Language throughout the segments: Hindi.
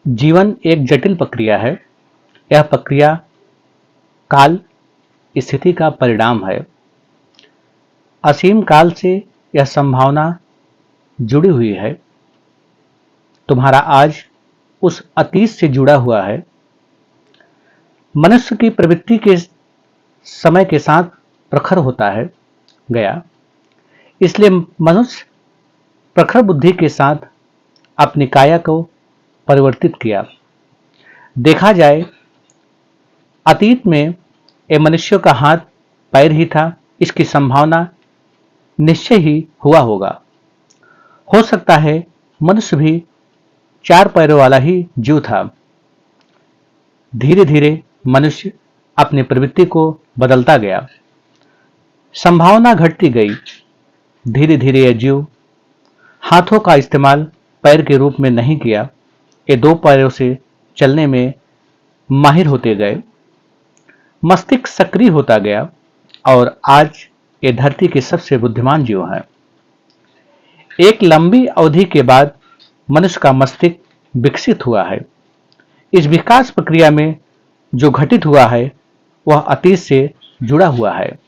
जीवन एक जटिल प्रक्रिया है। यह प्रक्रिया काल स्थिति का परिणाम है। असीम काल से यह संभावना जुड़ी हुई है। तुम्हारा आज उस अतीत से जुड़ा हुआ है। मनुष्य की प्रवृत्ति के समय के साथ प्रखर होता है गया, इसलिए मनुष्य प्रखर बुद्धि के साथ अपनी काया को परिवर्तित किया। देखा जाए, अतीत में ये मनुष्य का हाथ पैर ही था, इसकी संभावना निश्चय ही हुआ होगा। हो सकता है मनुष्य भी चार पैरों वाला ही जीव था। धीरे धीरे मनुष्य अपनी प्रवृत्ति को बदलता गया, संभावना घटती गई। धीरे धीरे यह जीव हाथों का इस्तेमाल पैर के रूप में नहीं किया, ये दो पैरों से चलने में माहिर होते गए। मस्तिष्क सक्रिय होता गया और आज ये धरती के सबसे बुद्धिमान जीव हैं। एक लंबी अवधि के बाद मनुष्य का मस्तिष्क विकसित हुआ है। इस विकास प्रक्रिया में जो घटित हुआ है वह अतीत से जुड़ा हुआ है।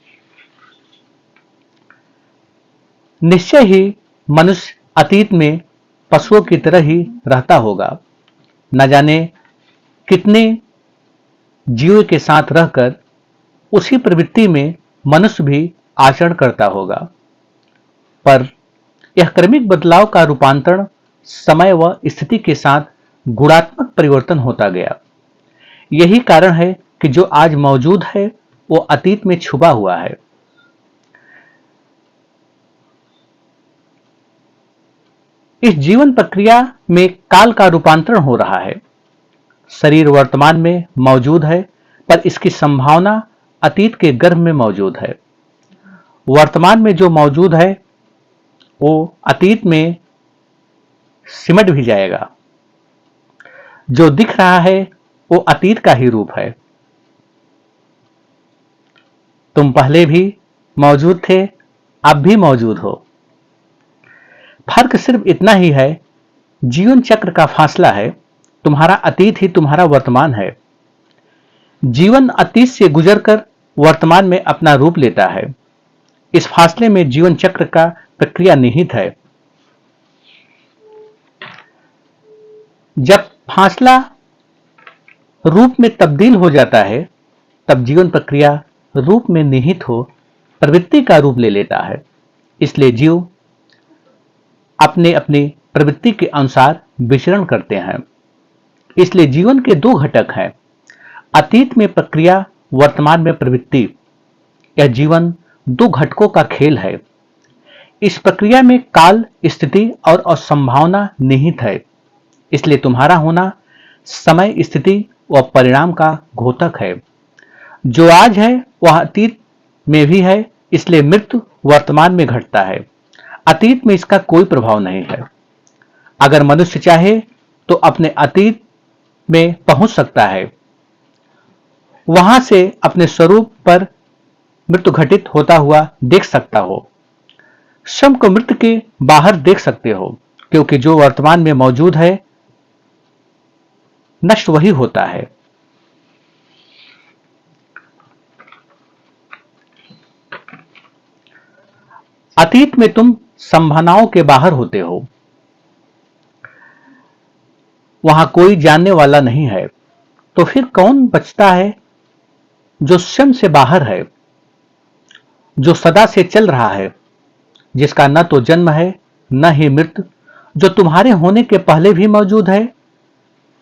निश्चय ही मनुष्य अतीत में पशुओं की तरह ही रहता होगा। न जाने कितने जीव के साथ रहकर उसी प्रवृत्ति में मनुष्य भी आचरण करता होगा, पर यह क्रमिक बदलाव का रूपांतरण समय व स्थिति के साथ गुणात्मक परिवर्तन होता गया। यही कारण है कि जो आज मौजूद है वो अतीत में छुपा हुआ है। इस जीवन प्रक्रिया में काल का रूपांतरण हो रहा है। शरीर वर्तमान में मौजूद है, पर इसकी संभावना अतीत के गर्भ में मौजूद है। वर्तमान में जो मौजूद है वो अतीत में सिमट भी जाएगा। जो दिख रहा है वो अतीत का ही रूप है। तुम पहले भी मौजूद थे, अब भी मौजूद हो। फर्क सिर्फ इतना ही है, जीवन चक्र का फासला है। तुम्हारा अतीत ही तुम्हारा वर्तमान है। जीवन अतीत से गुजरकर वर्तमान में अपना रूप लेता है। इस फासले में जीवन चक्र का प्रक्रिया निहित है। जब फासला रूप में तब्दील हो जाता है, तब जीवन प्रक्रिया रूप में निहित हो प्रवृत्ति का रूप ले लेता है। इसलिए जीव अपने अपनी प्रवृत्ति के अनुसार विचरण करते हैं। इसलिए जीवन के दो घटक हैं, अतीत में प्रक्रिया, वर्तमान में प्रवृत्ति। यह जीवन दो घटकों का खेल है। इस प्रक्रिया में काल, स्थिति और असंभावना निहित है। इसलिए तुम्हारा होना समय, स्थिति व परिणाम का घोतक है। जो आज है वह अतीत में भी है, इसलिए मृत्यु वर्तमान में घटता है। अतीत में इसका कोई प्रभाव नहीं है। अगर मनुष्य चाहे तो अपने अतीत में पहुंच सकता है, वहां से अपने स्वरूप पर मृत्यु घटित होता हुआ देख सकता हो। स्वयं को मृत्यु के बाहर देख सकते हो, क्योंकि जो वर्तमान में मौजूद है नष्ट वही होता है। अतीत में तुम संभावनाओं के बाहर होते हो, वहां कोई जानने वाला नहीं है। तो फिर कौन बचता है? जो स्वयं से बाहर है, जो सदा से चल रहा है, जिसका न तो जन्म है न ही मृत्यु, जो तुम्हारे होने के पहले भी मौजूद है,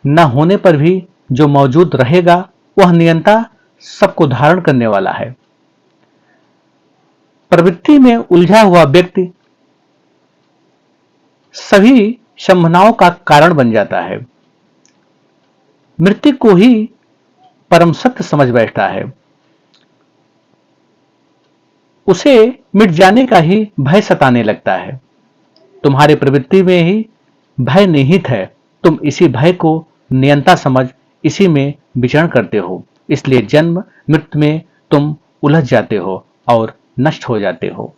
न होने पर भी जो मौजूद रहेगा। वह नियंता सबको धारण करने वाला है। प्रवृत्ति में उलझा हुआ व्यक्ति सभी संभावनाओं का कारण बन जाता है। मृत्यु को ही परम सत्य समझ बैठता है। उसे मिट जाने का ही भय सताने लगता है। तुम्हारी प्रवृत्ति में ही भय निहित है। तुम इसी भय को नियंता समझ इसी में विचरण करते हो। इसलिए जन्म मृत्यु में तुम उलझ जाते हो और नष्ट हो जाते हो।